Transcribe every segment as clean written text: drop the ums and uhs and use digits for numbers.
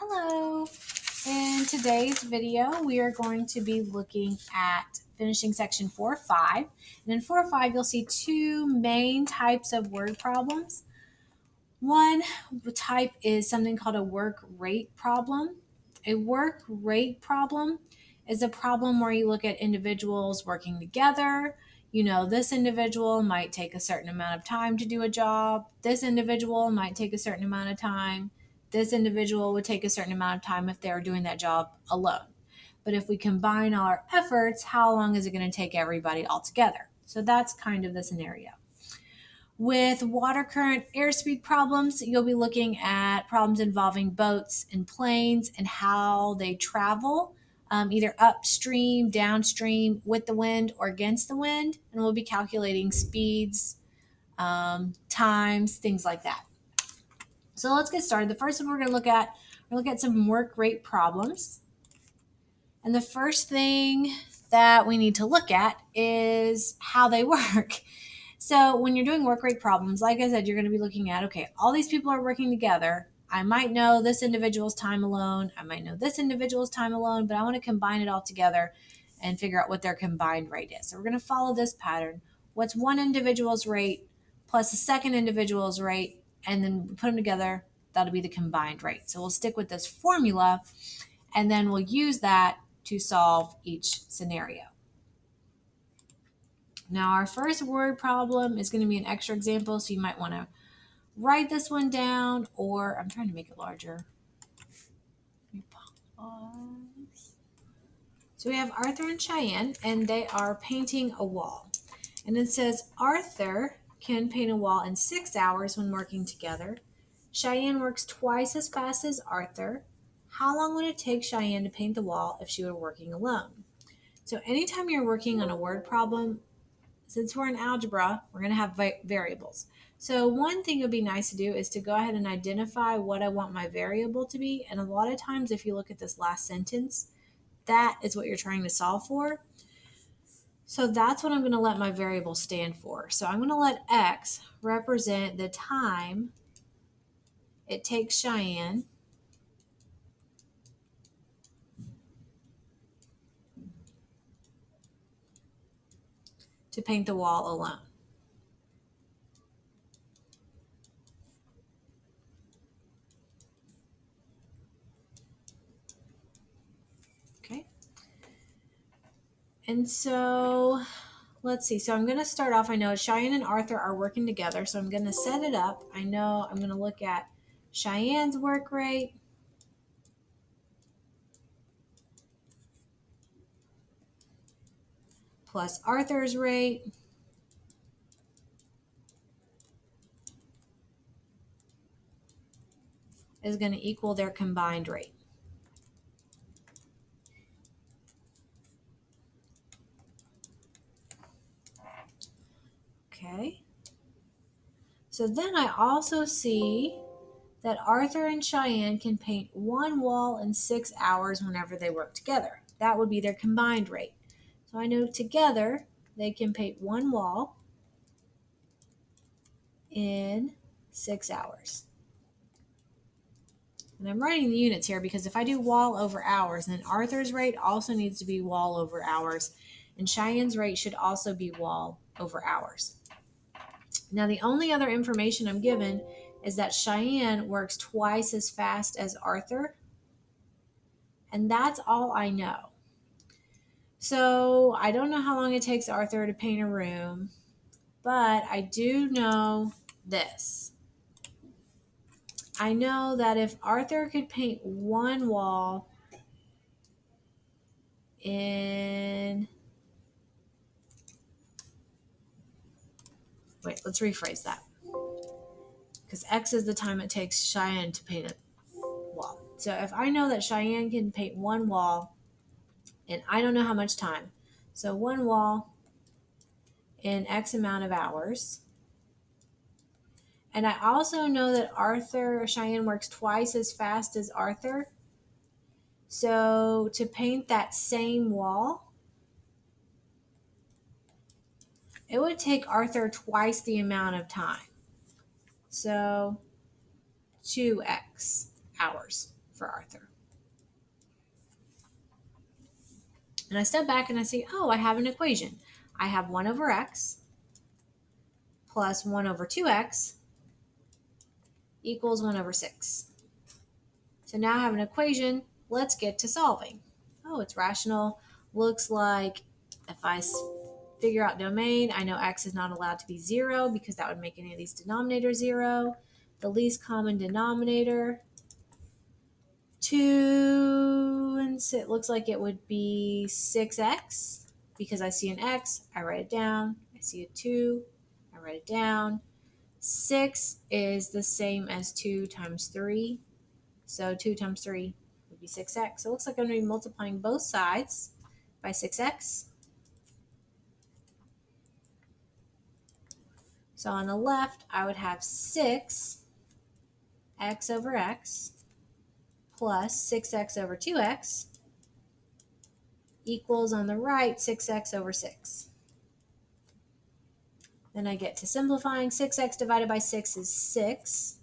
Hello! In today's video, we are going to be looking at finishing section 4-5. And in 4-5, you'll see two main types of word problems. One type is something called a work rate problem. A work rate problem is a problem where you look at individuals working together. You know, this individual might take a certain amount of time to do a job. This individual might take a certain amount of time. This individual would take a certain amount of time if they were doing that job alone. But if we combine our efforts, how long is it going to take everybody all together? So that's kind of the scenario. With water current airspeed problems, you'll be looking at problems involving boats and planes and how they travel, either upstream, downstream, with the wind or against the wind. And we'll be calculating speeds, times, things like that. So let's get started. The first one we're going to look at some work rate problems. And the first thing that we need to look at is how they work. So when you're doing work rate problems, like I said, you're going to be looking at, okay, all these people are working together. I might know this individual's time alone. I might know this individual's time alone, but I want to combine it all together and figure out what their combined rate is. So we're going to follow this pattern. What's one individual's rate plus the second individual's rate, and then put them together. That'll be the combined rate. So we'll stick with this formula, and then we'll use that to solve each scenario. Now, our first word problem is going to be an extra example, so you might want to write this one down, or I'm trying to make it larger. So we have Arthur and Cheyenne, and they are painting a wall. And it says Arthur can paint a wall in 6 hours when working together. Cheyenne works twice as fast as Arthur. How long would it take Cheyenne to paint the wall if she were working alone? So anytime you're working on a word problem, since we're in algebra, we're going to have variables. So one thing it would be nice to do is to go ahead and identify what I want my variable to be. And a lot of times, if you look at this last sentence, that is what you're trying to solve for. So that's what I'm going to let my variable stand for. So I'm going to let X represent the time it takes Cheyenne to paint the wall alone. Okay. And so let's see. So I'm going to start off. I know Cheyenne and Arthur are working together, so I'm going to set it up. I know I'm going to look at Cheyenne's work rate plus Arthur's rate is going to equal their combined rate. Okay. So then I also see that Arthur and Cheyenne can paint one wall in 6 hours whenever they work together. That would be their combined rate. So I know together they can paint one wall in 6 hours. And I'm writing the units here because if I do wall over hours, then Arthur's rate also needs to be wall over hours, and Cheyenne's rate should also be wall over hours. Now, the only other information I'm given is that Cheyenne works twice as fast as Arthur, and that's all I know. So I don't know how long it takes Arthur to paint a room, but I do know this. I know that if Arthur could paint one wall in... Wait, let's rephrase that. Because X is the time it takes Cheyenne to paint a wall. So if I know that Cheyenne can paint one wall, and I don't know how much time. So one wall in X amount of hours. And I also know that Cheyenne works twice as fast as Arthur. So to paint that same wall, it would take Arthur twice the amount of time. So 2x hours. for Arthur. And I step back and I see, oh, I have an equation. I have 1 over x plus 1 over 2x equals 1 over 6. So now I have an equation. Let's get to solving. Oh, it's rational. Looks like if I figure out domain, I know x is not allowed to be 0 because that would make any of these denominators 0. The least common denominator, 2, and it looks like it would be 6x because I see an x, I write it down. I see a 2, I write it down. 6 is the same as 2 times 3. So 2 times 3 would be 6x. So it looks like I'm going to be multiplying both sides by 6x. So on the left, I would have 6x over x plus 6x over 2x equals on the right 6x over 6. Then I get to simplifying. 6x divided by 6 is 6.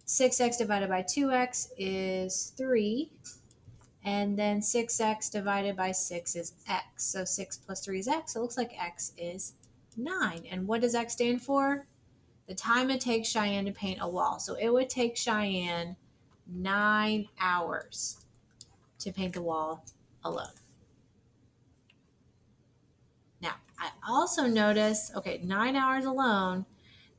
6x divided by 2x is 3. And then 6x divided by 6 is x. So 6 plus 3 is x. So it looks like x is 9. And what does x stand for? The time it takes Cheyenne to paint a wall. So it would take Cheyenne 9 hours to paint the wall alone. Now, I also notice, okay, 9 hours alone,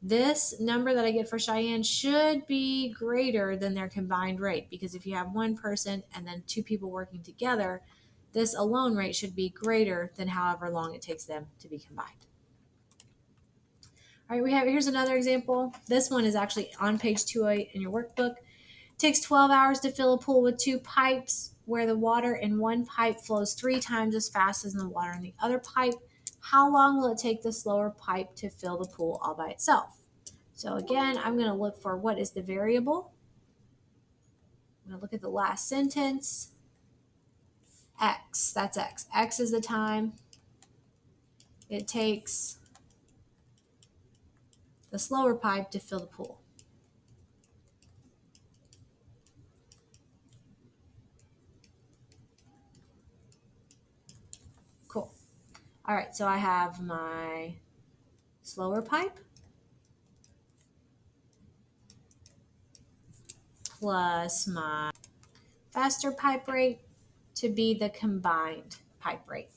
this number that I get for Cheyenne should be greater than their combined rate, because if you have one person and then 2 people working together, this alone rate should be greater than however long it takes them to be combined. All right, here's another example. This one is actually on page 208 in your workbook. It takes 12 hours to fill a pool with 2 pipes where the water in one pipe flows 3 times as fast as the water in the other pipe. How long will it take the slower pipe to fill the pool all by itself? So again, I'm going to look for what is the variable. I'm going to look at the last sentence. X, that's x. X is the time it takes the slower pipe to fill the pool. Cool. All right, so I have my slower pipe plus my faster pipe rate to be the combined pipe rate.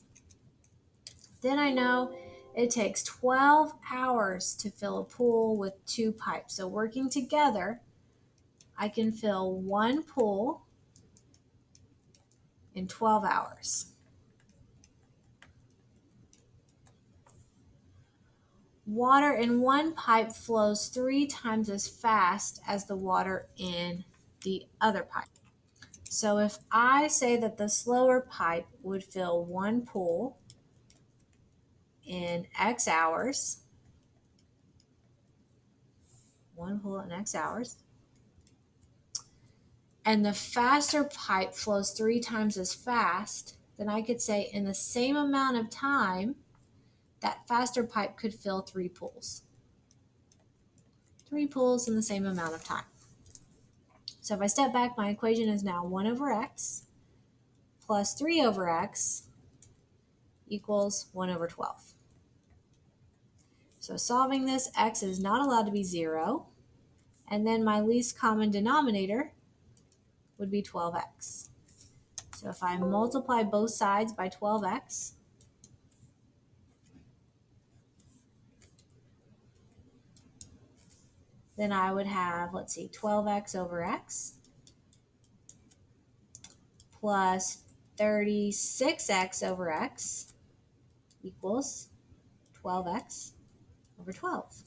Then I know it takes 12 hours to fill a pool with 2 pipes. So working together, I can fill 1 pool in 12 hours. Water in one pipe flows 3 times as fast as the water in the other pipe. So if I say that the slower pipe would fill 1 pool in X hours, 1 pool in X hours, and the faster pipe flows 3 times as fast, then I could say in the same amount of time, that faster pipe could fill 3 pools. 3 pools in the same amount of time. So if I step back, my equation is now 1 over x plus 3 over x equals 1 over 12. So solving this, x is not allowed to be 0. And then my least common denominator would be 12x. So if I multiply both sides by 12x, then I would have, 12x over x plus 36x over x equals 12x over 12.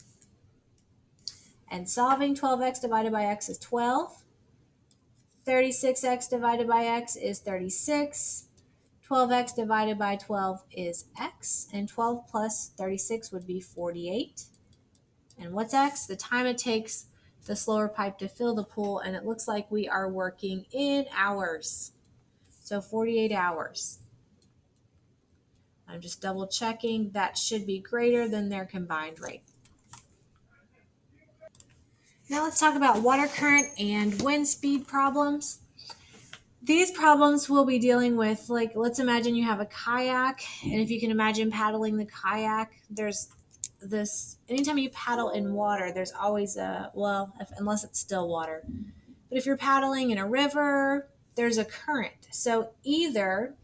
And solving 12x divided by x is 12. 36x divided by x is 36. 12x divided by 12 is x. And 12 plus 36 would be 48. And what's x? The time it takes the slower pipe to fill the pool. And it looks like we are working in hours. So 48 hours. I'm just double checking. That should be greater than their combined rate. Now let's talk about water current and wind speed problems. These problems we'll be dealing with, like, let's imagine you have a kayak, and if you can imagine paddling the kayak, there's this, anytime you paddle in water, there's always unless it's still water, but if you're paddling in a river, there's a current. So either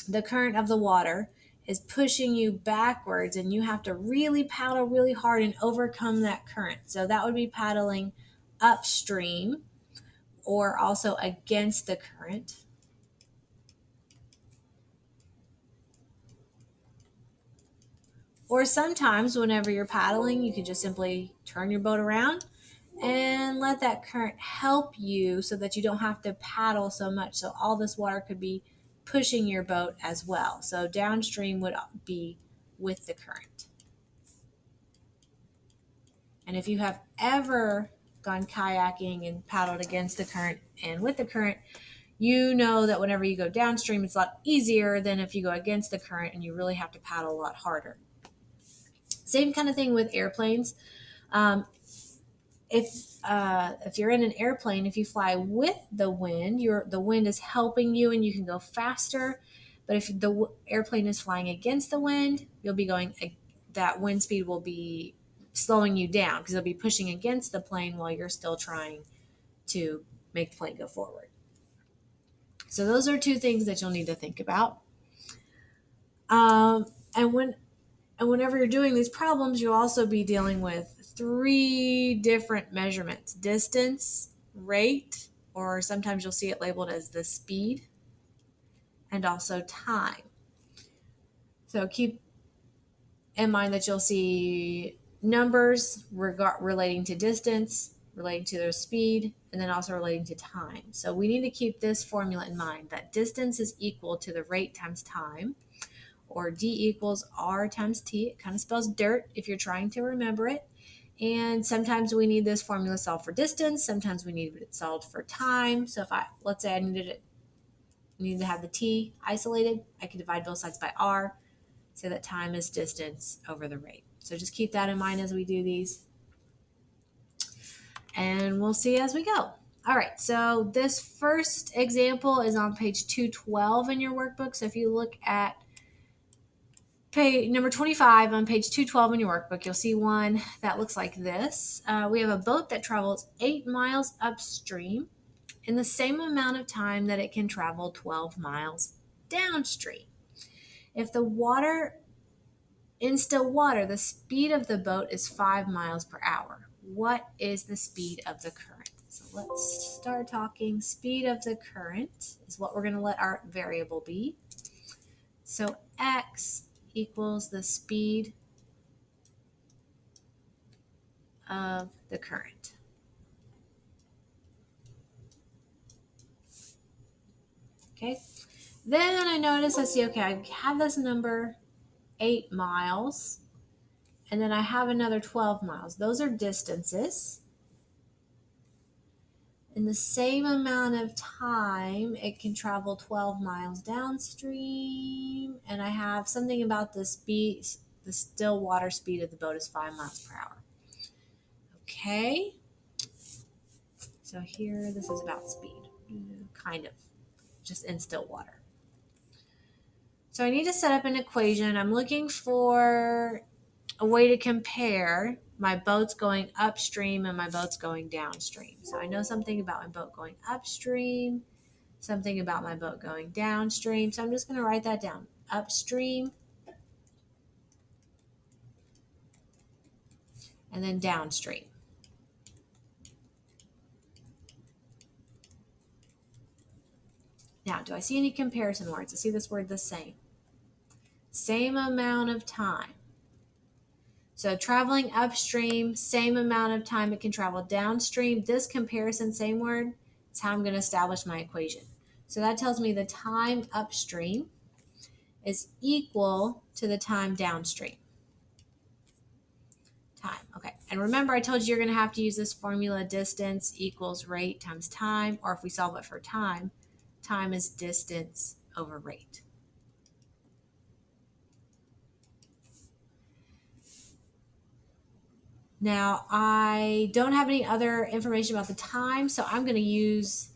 the current of the water is pushing you backwards and you have to really paddle really hard and overcome that current. So that would be paddling upstream or also against the current. Or sometimes whenever you're paddling, you can just simply turn your boat around and let that current help you so that you don't have to paddle so much. So all this water could be pushing your boat as well. So downstream would be with the current. And if you have ever gone kayaking and paddled against the current and with the current, you know that whenever you go downstream, it's a lot easier than if you go against the current and you really have to paddle a lot harder. Same kind of thing with airplanes. Um, if you're in an airplane, if you fly with the wind, the wind is helping you and you can go faster. But if the airplane is flying against the wind, you'll be going. That wind speed will be slowing you down because it'll be pushing against the plane while you're still trying to make the plane go forward. So those are two things that you'll need to think about. Um, and whenever you're doing these problems, you'll also be dealing with three different measurements: distance, rate, or sometimes you'll see it labeled as the speed, and also time. So keep in mind that you'll see numbers relating to distance, relating to their speed, and then also relating to time. So we need to keep this formula in mind, that distance is equal to the rate times time, or D equals R times T. It kind of spells dirt if you're trying to remember it. And sometimes we need this formula solved for distance. Sometimes we need it solved for time. So if let's say I needed to have the T isolated, I could divide both sides by R, so that time is distance over the rate. So just keep that in mind as we do these. And we'll see as we go. All right, so this first example is on page 212 in your workbook. So if you look at page number 25 on page 212 in your workbook, you'll see one that looks like this. We have a boat that travels 8 miles upstream in the same amount of time that it can travel 12 miles downstream. If the water in still water, the speed of the boat is 5 miles per hour. What is the speed of the current? So let's start talking. Speed of the current is what we're going to let our variable be. So x equals the speed of the current. Okay, then I notice, okay, I have this number 8 miles, and then I have another 12 miles. Those are distances. In the same amount of time, it can travel 12 miles downstream, and I have something about the speed, the still water speed of the boat is 5 miles per hour. Okay, so here this is about speed, kind of, just in still water. So I need to set up an equation. I'm looking for a way to compare my boat's going upstream and my boat's going downstream. So I know something about my boat going upstream, something about my boat going downstream. So I'm just going to write that down. Upstream and then downstream. Now, do I see any comparison words? I see this word the same. Same amount of time. So traveling upstream, same amount of time it can travel downstream. This comparison, same word, is how I'm going to establish my equation. So that tells me the time upstream is equal to the time downstream. Time, okay. And remember, I told you you're going to have to use this formula, distance equals rate times time, or if we solve it for time, time is distance over rate. Now, I don't have any other information about the time, so I'm going to use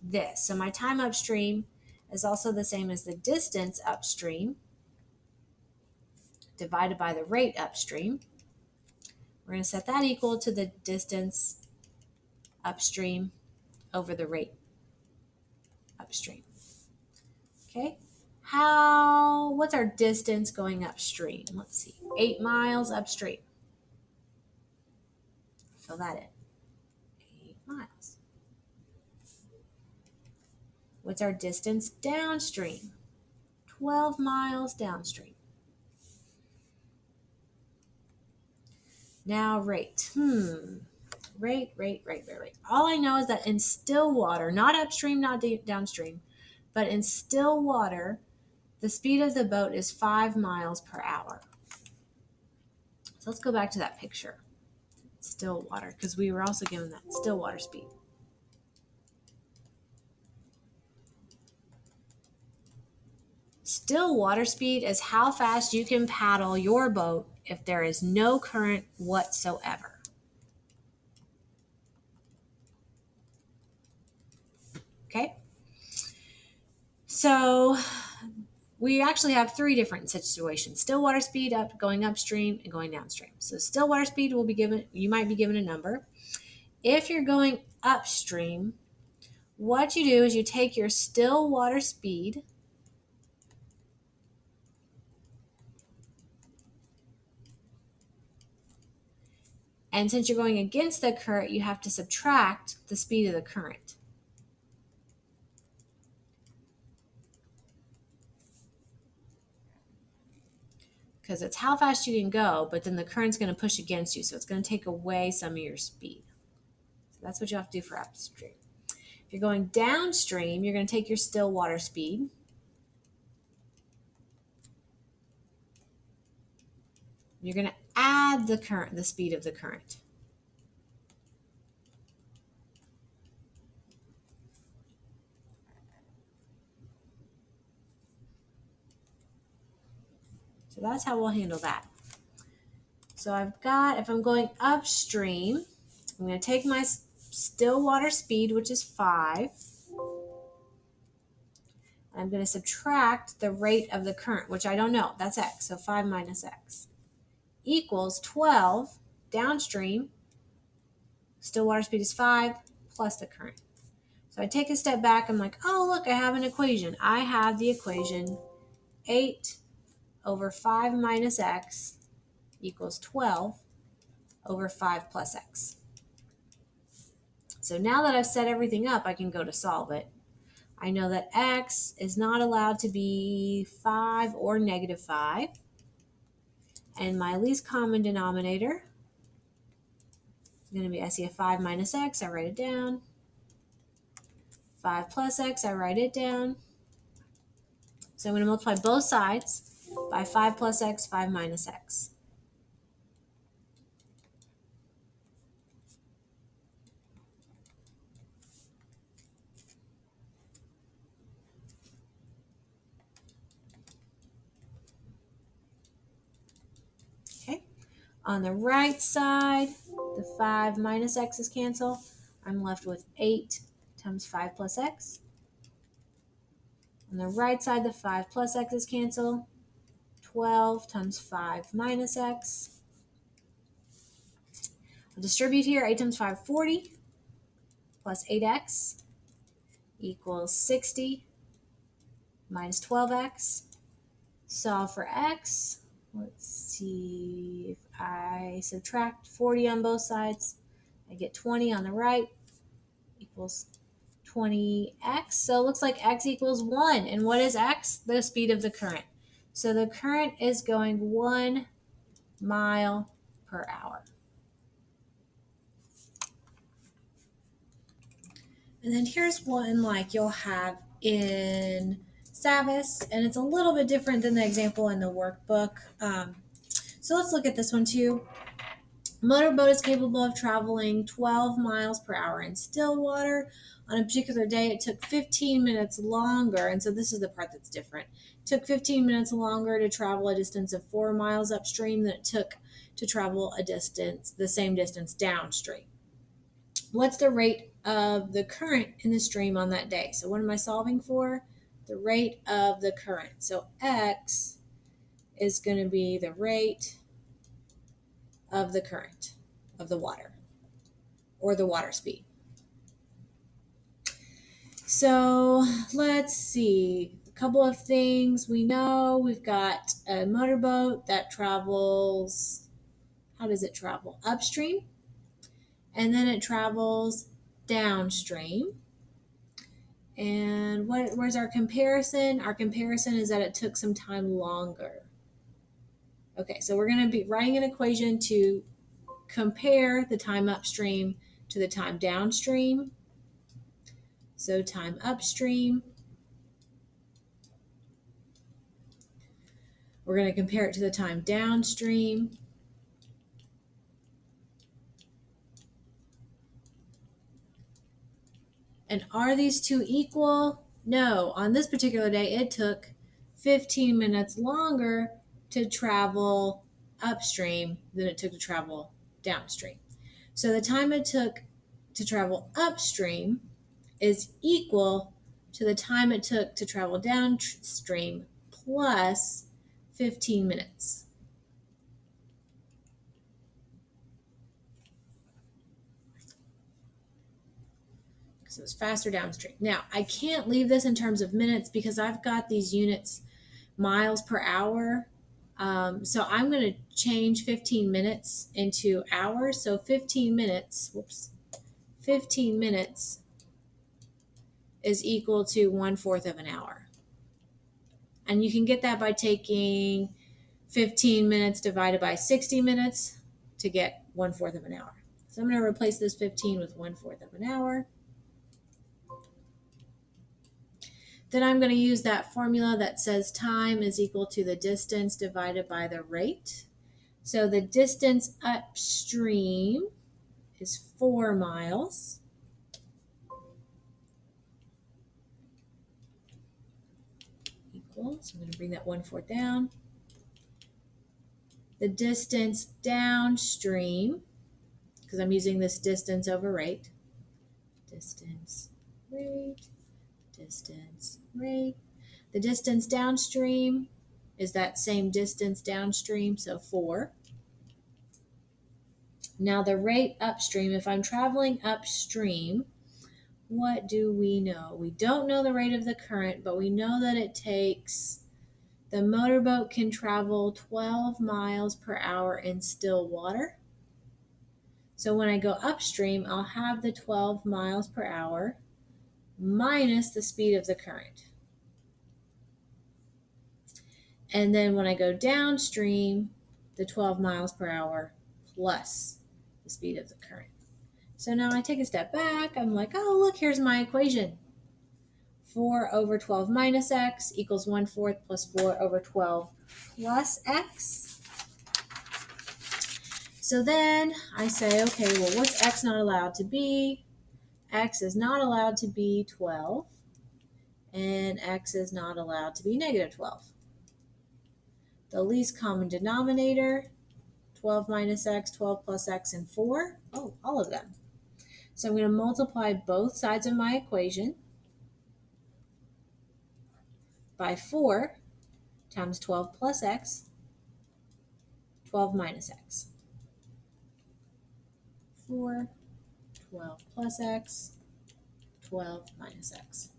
this. So my time upstream is also the same as the distance upstream divided by the rate upstream. We're going to set that equal to the distance upstream over the rate upstream. Okay, what's our distance going upstream? Let's see, 8 miles upstream. Fill that in, 8 miles. What's our distance downstream? 12 miles downstream. Now rate. Rate. All I know is that in still water, not upstream, not downstream, but in still water, the speed of the boat is 5 miles per hour. So let's go back to that picture. Still water, because we were also given that still water speed. Still water speed is how fast you can paddle your boat if there is no current whatsoever. Okay? So we actually have 3 different situations. Still water speed going upstream and going downstream. So still water speed will be given, you might be given a number. If you're going upstream, what you do is you take your still water speed and since you're going against the current, you have to subtract the speed of the current. Because it's how fast you can go, but then the current's going to push against you, so it's going to take away some of your speed. So that's what you have to do for upstream. If you're going downstream, you're going to take your still water speed. You're going to add the speed of the current. So that's how we'll handle that. So if I'm going upstream, I'm going to take my still water speed, which is 5. I'm going to subtract the rate of the current, which I don't know. That's x. So 5 minus x equals 12 downstream. Still water speed is 5 plus the current. So I take a step back. I'm like, oh, look, I have an equation. I have the equation 8 over 5 minus x equals 12 over 5 plus x. So now that I've set everything up, I can go to solve it. I know that x is not allowed to be 5 or negative 5. And my least common denominator is going to be, I see a 5 minus x, I write it down. 5 plus x, I write it down. So I'm going to multiply both sides by 5 plus x, 5 minus x. Okay. On the right side, the 5 minus x's cancel. I'm left with 8 times 5 plus x. On the right side, the 5 plus x's cancel. 12 times 5 minus x. I'll distribute here. 8 times 5, 40, plus 8x equals 60 minus 12x. Solve for x. Let's see, if I subtract 40 on both sides, I get 20 on the right equals 20x. So it looks like x equals 1. And what is x? The speed of the current. So the current is going 1 mile per hour. And then here's one like you'll have in Savvas, and it's a little bit different than the example in the workbook. So let's look at this one too. Motorboat is capable of traveling 12 miles per hour in still water. On a particular day, it took 15 minutes longer, and so this is the part that's different. It took 15 minutes longer to travel a distance of 4 miles upstream than it took to travel the same distance downstream. What's the rate of the current in the stream on that day. So what am I solving for? The rate of the current. So X is going to be the rate of the current of the water, or the water speed. So let's see, a couple of things. We know we've got a motorboat that travels, how does it travel? Upstream, and then it travels downstream. And where's our comparison? Our comparison is that it took some time longer. Okay, so we're going to be writing an equation to compare the time upstream to the time downstream. So time upstream, we're going to compare it to the time downstream. And are these two equal? No. On this particular day, it took 15 minutes longer to travel upstream than it took to travel downstream. So the time it took to travel upstream is equal to the time it took to travel downstream plus 15 minutes. So it's faster downstream. Now, I can't leave this in terms of minutes because I've got these units miles per hour. So I'm going to change 15 minutes into hours. So 15 minutes is equal to 1/4 of an hour. And you can get that by taking 15 minutes divided by 60 minutes to get 1/4 of an hour. So I'm going to replace this 15 with 1/4 of an hour. Then I'm going to use that formula that says time is equal to the distance divided by the rate. So the distance upstream is 4 miles. Equals, I'm going to bring that 1/4 down. The distance downstream, because I'm using this distance over rate. Distance, rate, distance, rate. The distance downstream is that same distance downstream, so 4. Now the rate upstream, if I'm traveling upstream, what do we know? We don't know the rate of the current, but we know that it takes, the motorboat can travel 12 miles per hour in still water. So when I go upstream, I'll have the 12 miles per hour minus the speed of the current. And then when I go downstream, the 12 miles per hour plus the speed of the current. So now I take a step back. I'm like, oh, look, here's my equation. 4 over 12 minus x equals 1/4 plus 4 over 12 plus x. So then I say, okay, well, what's x not allowed to be? X is not allowed to be 12, and x is not allowed to be negative 12. The least common denominator, 12 minus x, 12 plus x, and 4. Oh, all of them. So I'm going to multiply both sides of my equation by 4 times 12 plus x, 12 minus x. 4, 12 plus x, 12 minus x.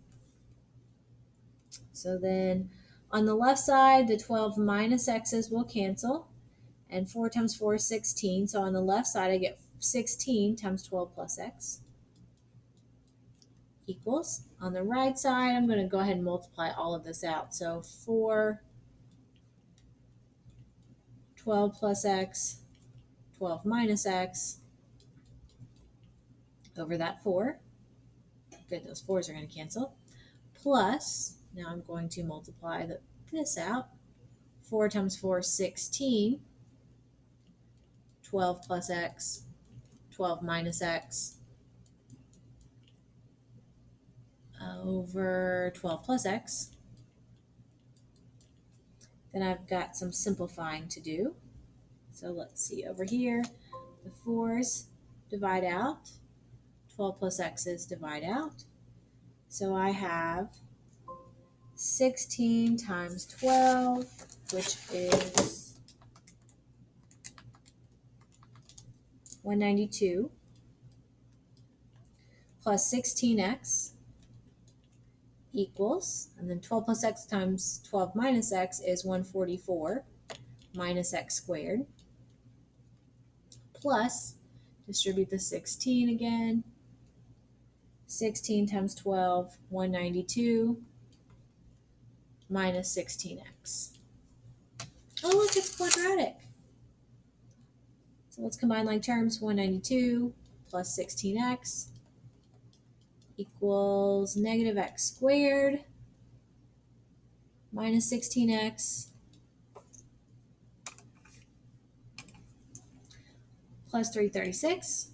So then on the left side, the 12 minus x's will cancel, and 4 times 4 is 16. So on the left side, I get 16 times 12 plus x equals. On the right side, I'm going to go ahead and multiply all of this out. So 4, 12 plus x, 12 minus x over that 4. Good, those 4's are going to cancel. Plus, now I'm going to multiply this out. 4 times 4 is 16. 12 plus x, 12 minus x over 12 plus x. Then I've got some simplifying to do. So let's see over here. The 4's divide out. 12 plus x's divide out. So I have 16 times 12, which is 192, plus 16x equals, and then 12 plus x times 12 minus x is 144 minus x squared, plus, distribute the 16 again, 16 times 12, 192, minus 16x. Oh, look, it's quadratic. So let's combine like terms. 192 plus 16x equals negative x squared minus 16x plus 336.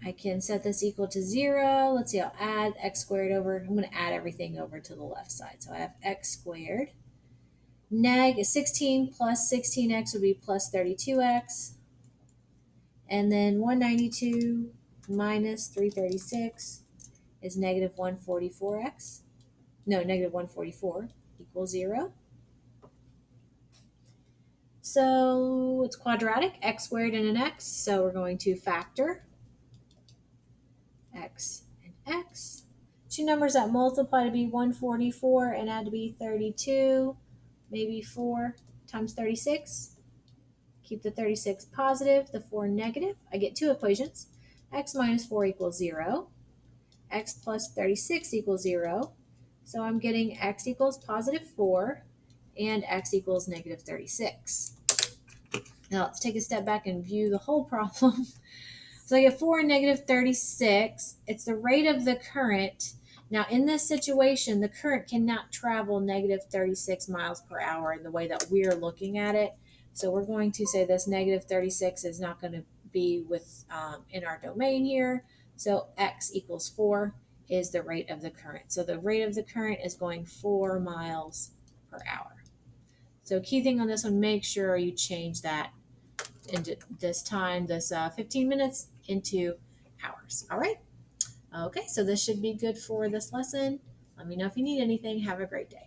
I can set this equal to 0. Let's see, I'll add x squared over. I'm going to add everything over to the left side. So I have x squared. 16 plus 16x would be plus 32x. And then 192 minus 336 is negative 144x. No, negative 144 equals 0. So it's quadratic, x squared and an x. So we're going to factor x and x. Two numbers that multiply to be 144 and add to be 32, maybe 4 times 36. Keep the 36 positive, the 4 negative. I get two equations. X minus 4 equals 0. X plus 36 equals 0. So I'm getting x equals positive 4 and x equals negative 36. Now let's take a step back and view the whole problem. So I get 4 and negative 36. It's the rate of the current. Now in this situation, the current cannot travel negative 36 miles per hour in the way that we're looking at it. So we're going to say this negative 36 is not going to be in our domain here. So x equals 4 is the rate of the current. So the rate of the current is going 4 miles per hour. So key thing on this one, make sure you change that into this time, this 15 minutes into hours. All right. Okay, so this should be good for this lesson. Let me know if you need anything. Have a great day.